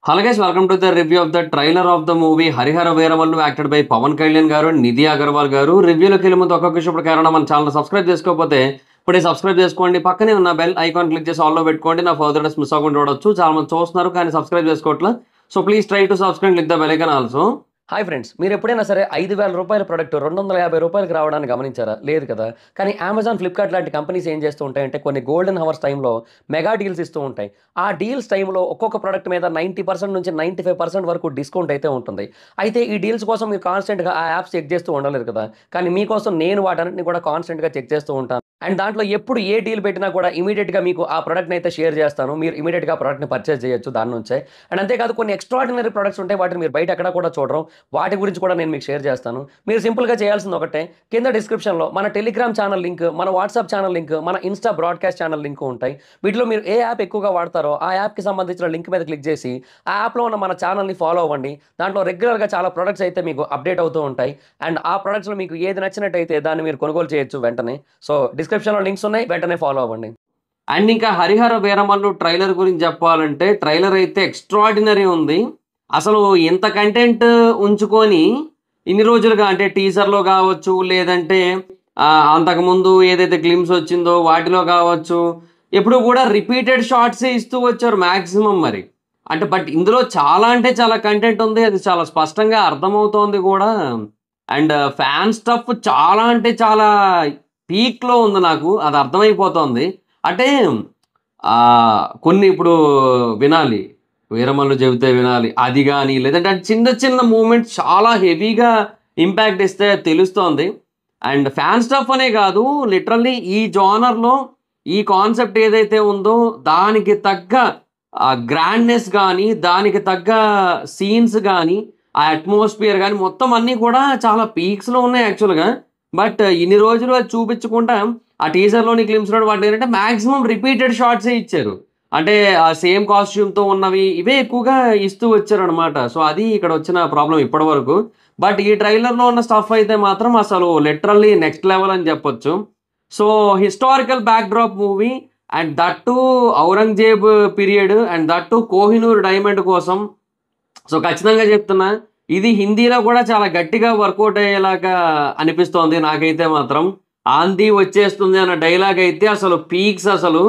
Hello guys, welcome to the review of the trailer of the movie Harihara Veeramallu acted by Pawan Kalyan garu and Nidhi Agarwal garu. Review లోకి వెళ్ళే ముందు ఒక్కొక్క విషయం కారణం మన channel subscribe చేసుకోకపోతే ఇప్పుడే సబ్స్క్రైబ్ చేసుకోండి. పక్కనే ఉన్న బెల్ ఐకాన్ క్లిక్ చేసి ఆల్ లో పెట్టుకోండి. నా ఫర్దర్ డేస్ మిస్ అవ్వకుండా చూడొచ్చు. చాలా మంది చూస్తున్నారు కానీ సబ్స్క్రైబ్ చేసుకోవట్లేదు. So please try to subscribe click the bell icon also. Hi friends, మీరు ఎప్పుడైనా సరే 5,000 రూపాయల ప్రొడక్ట్ 250 రూపాయలకి రావడానికి గమనించారా? లేదు కదా. కానీ అమెజాన్, ఫ్లిప్కార్ట్ లాంటి కంపెనీస్ ఏం చేస్తూ ఉంటాయంటే కొన్ని గోల్డెన్ హవర్స్ టైంలో మెగా డీల్స్ ఇస్తూ ఉంటాయి. ఆ డీల్స్ టైంలో ఒక్కొక్క ప్రొడక్ట్ మీద 90% నుంచి 95% వరకు డిస్కౌంట్ అయితే ఉంటుంది. అయితే ఈ డీల్స్ కోసం మీరు కాన్స్టెంట్గా ఆ యాప్స్ చెక్ చేస్తూ ఉండలేరు కదా. కానీ మీకోసం నేను వాటన్నిటిని కూడా కాన్స్టెంట్గా చెక్ చేస్తూ ఉంటాను. అండ్ దాంట్లో ఎప్పుడు ఏ డీల్ పెట్టినా కూడా ఇమీడియట్గా మీకు ఆ ప్రొడక్ట్ని అయితే షేర్ చేస్తాను. మీరు ఇమీడియట్గా ప్రొడక్ట్ని పర్చేస్ చేయొచ్చు దాని నుంచే. అండ్ అంతేకాదు కొన్ని ఎక్స్ట్రాడినరీ ప్రొడక్ట్స్ ఉంటాయి, వాటిని మీరు బయట ఎక్కడ కూడా చూడరు. వాటి గురించి కూడా నేను మీకు షేర్ చేస్తాను. మీరు సింపుల్గా చేయాల్సింది ఒకటే, కింద డిస్క్రిప్షన్లో మన టెలిగ్రామ్ ఛానల్ లింక్, మన వాట్సాప్ ఛానల్ లింక్, మన ఇన్స్టా బ్రాడ్కాస్ట్ ఛానల్ లింక్ ఉంటాయి. వీటిలో మీరు ఏ యాప్ ఎక్కువగా వాడతారో ఆ యాప్కి సంబంధించిన లింక్ మీద క్లిక్ చేసి ఆ యాప్లో ఉన్న మన ఛానల్ని ఫాలో అవ్వండి. దాంట్లో రెగ్యులర్గా చాలా ప్రొడక్ట్స్ అయితే మీకు అప్డేట్ అవుతూ ఉంటాయి. అండ్ ఆ ప్రొడక్ట్స్లో మీకు ఏది నచ్చినట్టయితే దాన్ని మీరు కొనుగోలు చేయొచ్చు వెంటనే. సో డిస్క్రిప్షన్లో లింక్స్ ఉన్నాయి, వెంటనే ఫాలో అవ్వండి. అండ్ ఇంకా హరిహర వీరమల్లు ట్రైలర్ గురించి చెప్పాలంటే ట్రైలర్ అయితే ఎక్స్ట్రాడినరీ ఉంది. అసలు ఇంత కంటెంట్ ఉంచుకొని ఇన్ని రోజులుగా అంటే టీజర్లో కావచ్చు, లేదంటే అంతకుముందు ఏదైతే గ్లిమ్స్ వచ్చిందో వాటిలో కావచ్చు, ఎప్పుడు కూడా రిపీటెడ్ షార్ట్సే ఇస్తూ వచ్చారు మ్యాక్సిమం. మరి అంటే బట్ ఇందులో చాలా అంటే చాలా కంటెంట్ ఉంది, అది చాలా స్పష్టంగా అర్థమవుతోంది కూడా. అండ్ ఫ్యాన్ స్టఫ్ చాలా అంటే చాలా పీక్లో ఉంది, నాకు అది అర్థమైపోతుంది. అంటే కొన్ని ఇప్పుడు వినాలి, వీరమల్లు చెబితే వినాలి అది కానీ, లేదంటే చిన్న చిన్న మూమెంట్స్ చాలా హెవీగా ఇంపాక్ట్ ఇస్తే తెలుస్తోంది. అండ్ ఫ్యాన్ స్టఫ్ అనే కాదు, లిటరల్లీ ఈ జానర్లో ఈ కాన్సెప్ట్ ఏదైతే ఉందో దానికి తగ్గ గ్రాండ్నెస్ కానీ, దానికి తగ్గ సీన్స్ కానీ, ఆ అట్మాస్ఫియర్ కానీ మొత్తం అన్నీ కూడా చాలా పీక్స్లో ఉన్నాయి యాక్చువల్గా. బట్ ఇన్ని రోజులు అది చూపించకుండా ఆ టీజర్లోని గ్లిమ్స్లో వాటి ఏంటంటే మ్యాక్సిమం రిపీటెడ్ షార్ట్సే ఇచ్చారు. అంటే ఆ సేమ్ కాస్ట్యూమ్తో ఉన్నవి ఇవే ఎక్కువగా ఇస్తూ వచ్చారు అనమాట. సో అది ఇక్కడ వచ్చిన ప్రాబ్లం ఇప్పటి వరకు. బట్ ఈ ట్రైలర్లో ఉన్న స్టఫ్ అయితే మాత్రం అసలు లిటరల్లీ నెక్స్ట్ లెవెల్ అని చెప్పొచ్చు. So historical backdrop movie, and that to Aurangzeb period, and that to Kohinoor diamond కోసం. సో ఖచ్చితంగా చెప్తున్నా, ఇది హిందీలో కూడా చాలా గట్టిగా వర్కౌట్ అయ్యేలాగా అనిపిస్తోంది నాకైతే మాత్రం. ఆంధీ వచ్చేస్తుంది అన్న డైలాగ్ అయితే అసలు పీక్స్, అసలు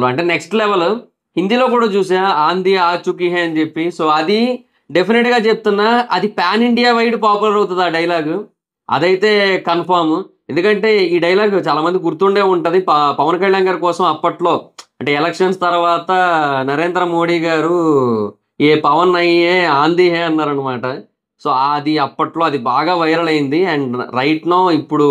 అంటే నెక్స్ట్ లెవెల్. హిందీలో కూడా చూసా ఆంధీ ఆ చుకి హే అని చెప్పి. సో అది డెఫినెట్గా చెప్తున్నా, అది పాన్ ఇండియా వైడ్ పాపులర్ అవుతుంది ఆ డైలాగ్, అదైతే కన్ఫామ్. ఎందుకంటే ఈ డైలాగ్ చాలా మంది గుర్తుండే ఉంటుంది. పవన్ కళ్యాణ్ గారి కోసం అప్పట్లో అంటే ఎలక్షన్స్ తర్వాత నరేంద్ర మోడీ గారు ఏ పవన్ అయ్యే ఆంధీ హే అన్నారనమాట. సో అది అప్పట్లో అది బాగా వైరల్ అయింది. అండ్ రైట్ నో ఇప్పుడు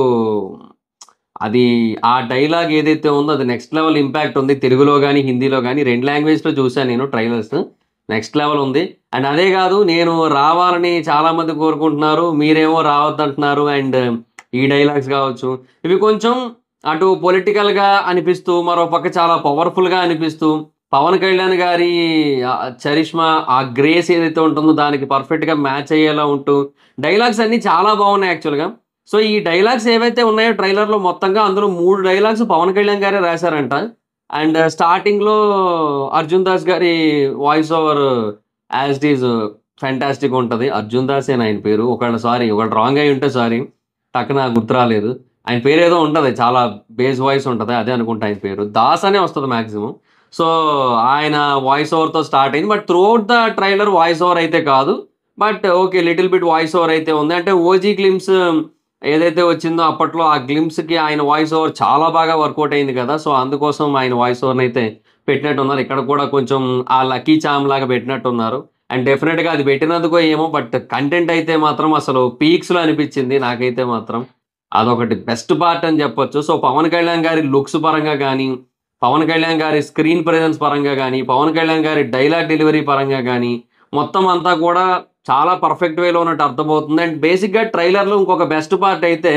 అది ఆ డైలాగ్ ఏదైతే ఉందో అది నెక్స్ట్ లెవెల్ ఇంపాక్ట్ ఉంది. తెలుగులో కానీ హిందీలో కానీ 2 లాంగ్వేజ్లో చూశాను నేను ట్రైలర్స్, నెక్స్ట్ లెవెల్ ఉంది. అండ్ అదే కాదు, నేను రావాలని చాలామంది కోరుకుంటున్నారు, మీరేమో రావద్దంటున్నారు. అండ్ ఈ డైలాగ్స్ కావచ్చు, ఇవి కొంచెం అటు పొలిటికల్గా అనిపిస్తూ, మరో పక్క చాలా పవర్ఫుల్గా అనిపిస్తూ, పవన్ కళ్యాణ్ గారి చరిష్మా, ఆ గ్రేస్ ఏదైతే ఉంటుందో దానికి పర్ఫెక్ట్గా మ్యాచ్ అయ్యేలా ఉంటూ డైలాగ్స్ అన్నీ చాలా బాగున్నాయి యాక్చువల్గా. సో ఈ డైలాగ్స్ ఏవైతే ఉన్నాయో ట్రైలర్లో మొత్తంగా అందులో 3 డైలాగ్స్ పవన్ కళ్యాణ్ గారే రాశారంట. అండ్ స్టార్టింగ్లో అర్జున్ దాస్ గారి voice over as it is fantastic ఉంటుంది. అర్జున్ దాస్ అని ఆయన పేరు, ఒకళ్ళు రాంగ్ అయి ఉంటే సారీ, టక్కున గుర్తు రాలేదు. ఆయన పేరు ఏదో ఉంటుంది, చాలా బేస్ వాయిస్ ఉంటుంది, అదే అనుకుంటా ఆయన పేరు. దాస్ అనే వస్తుంది మ్యాక్సిమం. సో ఆయన వాయిస్ ఓవర్తో స్టార్ట్ అయింది. But through out the trailer voice over అయితే కాదు, but okay little bit voice over అయితే ఉంది. అంటే ఓజీ గ్లిమ్స్ ఏదైతే వచ్చిందో అప్పట్లో ఆ గ్లిమ్స్కి ఆయన వాయిస్ ఓవర్ చాలా బాగా వర్కౌట్ అయింది కదా. సో అందుకోసం ఆయన వాయిస్ ఓవర్ని అయితే పెట్టినట్టున్నారు. ఇక్కడ కూడా కొంచెం ఆ లక్కీ చామ్ లాగా పెట్టినట్టున్నారు. అండ్ డెఫినెట్గా అది పెట్టినందుకో ఏమో, బట్ కంటెంట్ అయితే మాత్రం అసలు పీక్స్లో అనిపించింది నాకైతే మాత్రం. అదొకటి బెస్ట్ పార్ట్ అని చెప్పొచ్చు. సో పవన్ కళ్యాణ్ గారి లుక్స్ పరంగా కానీ, పవన్ కళ్యాణ్ గారి స్క్రీన్ ప్రెజెన్స్ పరంగా కానీ, పవన్ కళ్యాణ్ గారి డైలాగ్ డెలివరీ పరంగా కానీ మొత్తం అంతా కూడా చాలా పర్ఫెక్ట్ వేలో ఉన్నట్టు అర్థమవుతుంది. అండ్ బేసిక్గా ట్రైలర్లో ఇంకొక బెస్ట్ పార్ట్ అయితే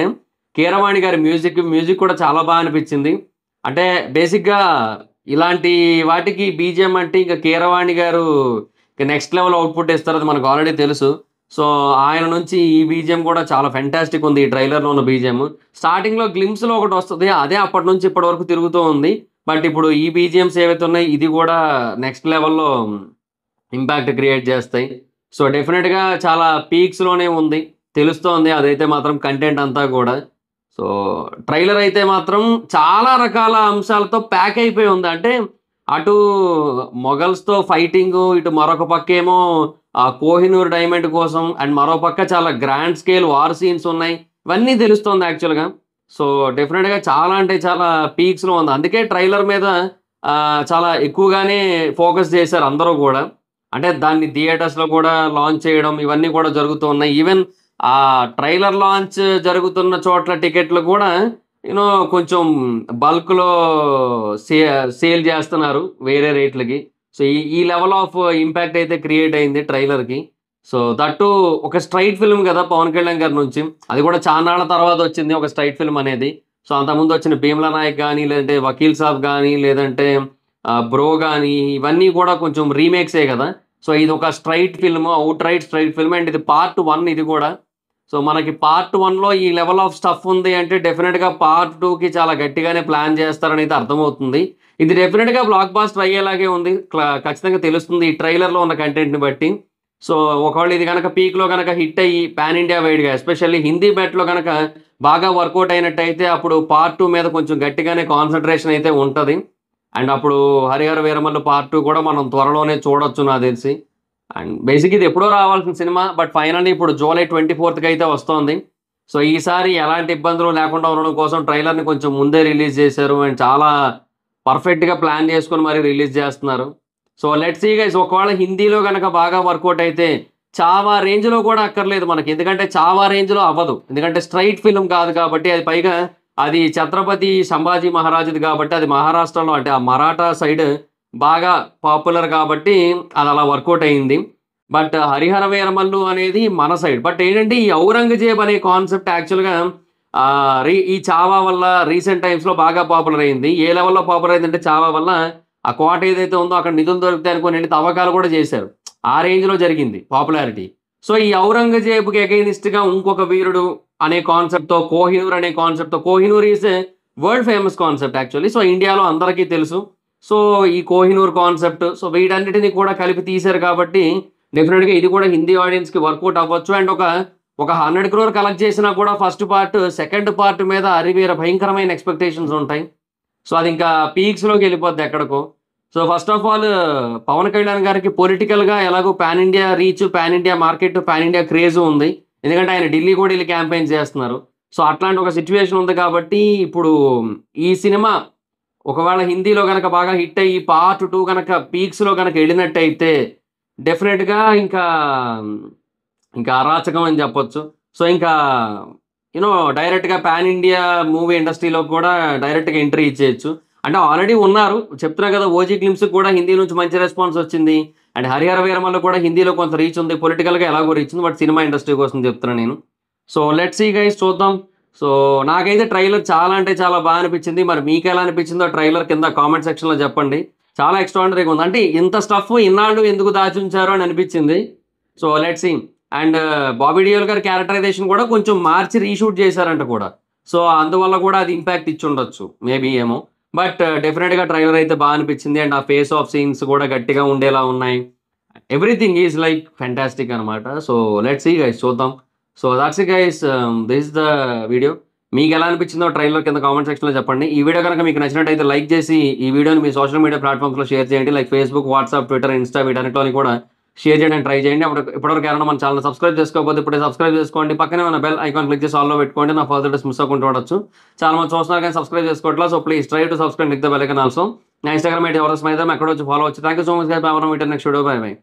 కీరవాణి గారి మ్యూజిక్ కూడా చాలా బాగా అనిపించింది. అంటే బేసిక్గా ఇలాంటి వాటికి బీజిఎం అంటే ఇంకా కీరవాణి గారు నెక్స్ట్ లెవెల్ అవుట్పుట్ ఇస్తారు, అది మనకు ఆల్రెడీ తెలుసు. సో ఆయన నుంచి ఈ బీజిఎం కూడా చాలా ఫెంటాస్టిక్ ఉంది. ఈ ట్రైలర్లో ఉన్న బీజిఎం స్టార్టింగ్లో గ్లిమ్స్లో ఒకటి వస్తుంది, అదే అప్పటి నుంచి ఇప్పటి వరకు తిరుగుతూ ఉంది. బట్ ఇప్పుడు ఈ బీజిఎంస్ ఏవైతే ఉన్నాయి ఇది కూడా నెక్స్ట్ లెవెల్లో ఇంపాక్ట్ క్రియేట్ చేస్తాయి. సో డెఫినెట్‌గా చాలా పీక్స్‌లోనే ఉంది. తెలుస్తోంది అదైతే మాత్రం కంటెంట్ అంతా కూడా. సో ట్రైలర్ అయితే మాత్రం చాలా రకాల అంశాలతో ప్యాక్ అయిపోయి ఉంది. అంటే అటు మొగల్స్‌తో ఫైటింగు, ఇటు మరొక పక్కేమో కోహినూర్ డైమండ్ కోసం అండ్ మరో పక్క చాలా గ్రాండ్ స్కేల్ వార్ సీన్స్ ఉన్నాయి. ఇవన్నీ తెలుస్తోంది యాక్చువల్‌గా. సో డెఫినెట్‌గా చాలా అంటే చాలా పీక్స్‌లో ఉంది. అందుకే ట్రైలర్ మీద చాలా ఎక్కువగానే ఫోకస్ చేశారు అందరూ గూడా. అంటే దాన్ని థియేటర్స్‌లో కూడా లాంచ్ చేయడం ఇవన్నీ కూడా జరుగుతూ ఉన్నాయి. ఈవెన్ ట్రైలర్ లాంచ్ జరుగుతున్న చోట్ల టికెట్లు కూడా కొంచెం బల్క్‌లో సే సేల్ చేస్తున్నారు వేరే రేట్లకి. సో ఈ ఈ లెవెల్ ఆఫ్ ఇంపాక్ట్ అయితే క్రియేట్ అయింది ట్రైలర్‌కి. సో దట్ టూ ఒక స్ట్రైట్ ఫిల్మ్ గదా! పవన్ కళ్యాణ్ గారి నుంచి. అది కూడా చాన్నాళ్ల తర్వాత వచ్చింది ఒక స్ట్రైట్ ఫిల్మ్ అనేది. సో అంతకుముందు వచ్చిన 'భీమ్లా నాయక్' గాని, లేదంటే 'వకీల్ సాబ్' గాని, లేదంటే 'బ్రో' గాని ఇవన్నీ కూడా కొంచెం రీమేక్సే గదా! సో ఇదొక straight film, outright straight film and ఇది పార్ట్ 1 ఇది గూడా. సో మనకి పార్ట్ 1లో ఈ లెవెల్ ఆఫ్ స్టఫ్ ఉంది అంటే డెఫినిట్‌గా పార్ట్ 2కి చాలా గట్టిగానే ప్లాన్ చేస్తారనైతే అర్థమవుతుంది. ఇది డెఫినిట్‌గా బ్లాక్ బస్టర్ అయ్యేలాగే ఉంది. ఖచ్చితంగా తెలుస్తుంది ఈ ట్రైలర్‌లో ఉన్న కంటెంట్‌ని బట్టి. సో ఒకవేళ ఇది గనక పీక్‌లో గనక హిట్ అయ్యి పాన్ ఇండియా వైడ్‌గా ఎస్పెషల్లీ హిందీ బెట్‌లో గనక బాగా వర్కౌట్ అయినట్టయితే అప్పుడు పార్ట్ 2 మీద కొంచెం గట్టిగానే కాన్సంట్రేషన్ అయితే ఉంటది. అండ్ అప్పుడు 'హరిహర వీరమల్లు' పార్ట్ 2 కూడా మనం త్వరలోనే చూడొచ్చు నాకు తెలిసి. అండ్ బేసిక్‌గా ఇది ఎప్పుడో రావాల్సిన సినిమా. బట్ ఫైనల్లీ ఇప్పుడు జూలై 24కి అయితే వస్తోంది. సో ఈసారి ఎలాంటి ఇబ్బందులు లేకుండా ఉండడం కోసం ట్రైలర్‌ని కొంచెం ముందే రిలీజ్ చేశారు. అండ్ చాలా పర్ఫెక్ట్‌గా ప్లాన్ చేసుకొని మరి రిలీజ్ చేస్తున్నారు. సో లెట్స్ సీ గైస్ ఒకవేళ హిందీలో గనక బాగా వర్కౌట్ అయితే 'చావా' రేంజ్‌లో కూడా అక్కర్లేదు మనకి. ఎందుకంటే 'చావా' రేంజ్‌లో అవ్వదు. ఎందుకంటే స్ట్రెయిట్ ఫిల్మ్ కాదు కాబట్టి అది పైగా అది 'ఛత్రపతి సంభాజీ మహారాజ్‌ది' కాబట్టి అది మహారాష్ట్రలో అంటే ఆ మరాఠా సైడ్ బాగా పాపులర్ కాబట్టి అది అలా వర్కౌట్ అయింది. బట్ 'హరిహర వీరమల్లు' అనేది మన సైడ్. బట్ ఏంటంటే ఈ 'ఔరంగజేబ్' అనే కాన్సెప్ట్ యాక్చువల్‌గా ఈ 'చావా' వల్ల రీసెంట్ టైమ్స్‌లో బాగా పాపులర్ అయింది. ఏ లెవెల్‌లో పాపులర్ అయిందంటే 'చావా' వల్ల ఆ కోట ఏదైతే ఉందో అక్కడ నిధులు దొరుకుతాయి అనుకోని ఎళ్లి తవ్వకాలు కూడా చేశారు. ఆ రేంజ్‌లో జరిగింది పాపులారిటీ. సో ఈ 'ఔరంగజేబ్‌కి' అగైనిస్ట్‌గా ఇంకొక వీరుడు అనే కాన్సెప్ట్‌తో 'కోహినూర్' అనే కాన్సెప్ట్‌తో 'Kohinoor' is a world famous concept actually. So ఇండియాలో అందరికీ తెలుసు. సో ఈ 'కోహినూర్' కాన్సెప్ట్ సో వీటన్నిటిని కూడా కలిపి తీశారు కాబట్టి డెఫినిట్‌గా ఇది కూడా హిందీ ఆడియన్స్‌కి వర్కౌట్ అవ్వచ్చు. అండ్ ఒక 100 క్రోర్ కలెక్ట్ చేసినా కూడా ఫస్ట్ పార్ట్, సెకండ్ పార్ట్ మీద అరివీర భయంకరమైన ఎక్స్‌పెక్టేషన్స్ ఉంటాయి. సో అది ఇంకా పీక్స్‌లోకి వెళ్ళిపోద్ది ఎక్కడికో. So first of all Pawan Kalyan గారికి పొలిటికల్‌గా ఎలాగో pan India reach, pan India market, pan India craze ఉంది. ఎందుకంటే ఆయన ఢిల్లీ కూడా ఎళ్లి క్యాంపెయిన్ చేస్తున్నారు. సో అట్లాంటి ఒక సిట్యుయేషన్ ఉంది కాబట్టి ఇప్పుడు ఈ సినిమా ఒకవేళ హిందీలో గనక బాగా హిట్ అయ్యి పార్ట్ 2 గనక పీక్స్‌లో గనక ఎళ్ళినట్టయితే డెఫినిట్‌గా ఇంకా అరాచకం అని చెప్పొచ్చు. సో ఇంకా డైరెక్ట్‌గా పాన్ ఇండియా మూవీ ఇండస్ట్రీలోకి కూడా డైరెక్ట్‌గా ఎంట్రీ ఇచ్చేయొచ్చు. అంటే ఆల్రెడీ ఉన్నారు. చెప్తున్నా కదా! 'ఓజీ గ్లిమ్స్‌కి' కూడా హిందీ నుంచి మంచి రెస్పాన్స్ వచ్చింది. అండ్ 'హరిహర వీరమల్లు' కూడా హిందీలో కొంత రీచ్ ఉంది. పొలిటికల్‌గా ఎలాగో రీచ్ ఉంది. బట్ సినిమా ఇండస్ట్రీ కోసం చెప్తున్నా నేను. సో లెట్స్ సీ గైస్ చూద్దాం. సో నాకైతే ట్రైలర్ చాలా అంటే చాలా బా అనిపించింది. మరి మీకెలా అనిపించిందో ట్రైలర్ కింద కామెంట్ సెక్షన్‌లో చెప్పండి. చాలా ఎక్స్‌ట్రార్డినరీగా ఉంది. అంటే ఇంత స్టఫ్ ఇన్నాళ్ళు ఎందుకు దాచుంచారు అని అనిపించింది. So let's see. And 'Bobby Deol' గారి క్యారెక్టరైజేషన్ కూడా కొంచెం మార్చి రీషూట్ చేశారంట కూడా. సో అందువల్ల కూడా అది ఇంపాక్ట్ ఇచ్చుండొచ్చు. మేబీ ఏమో. బట్ డెఫినిట్‌గా ట్రైలర్ అయితే బా అనిపించింది. అండ్ ఆ ఫేస్ ఆఫ్ సీన్స్ కూడా గట్టిగా ఉండేలా ఉన్నాయి. ఎవ్రీథింగ్ ఈజ్ లైక్ ఫెంటాస్టిక్ అనమాట. సో లెట్స్ సీ గైస్ చూద్దాం. So that's it guys. This is the video. మీకెలా అనిపించిందో ట్రైలర్ కింద కామెంట్ సెక్షన్‌లో చెప్పండి. ఈ వీడియో గనక మీకు నచ్చినట్టయితే లైక్ చేసి ఈ వీడియోని మీ సోషల్ మీడియా ప్లాట్‌ఫామ్స్‌లో షేర్ చేయండి. Like Facebook, WhatsApp, Twitter, Insta వీటన్నిటిలోని కూడా షేర్ చేయడానికి ట్రై చేయండి. ఇప్పటివరకు ఎవరైనా మన ఛానెల్‌ని సబ్స్క్రైబ్ చేసుకోకపోతే ఇప్పుడే సబ్స్క్రైబ్ చేసుకోండి. పక్కనే ఉన్న బెల్ ఐకాన్ క్లిక్ చేసి ఆల్‌లో పెట్టుకోండి. నా ఫర్దర్ డేస్ మిస్ అవ్వకుండా ఉండొచ్చు. చాలా మంది చూస్తున్నారు కానీ సబ్స్క్రైబ్ చేసుకోవట్లేదు. So please try to subscribe, click the bell icon also. నా ఇన్‌స్టాగ్రామ్ ఐడీ ఎవరస్ మైదం ఎక్కడ వచ్చి ఫాలో అవ్వచ్చు. Thank you so much guys. By. Next video. By.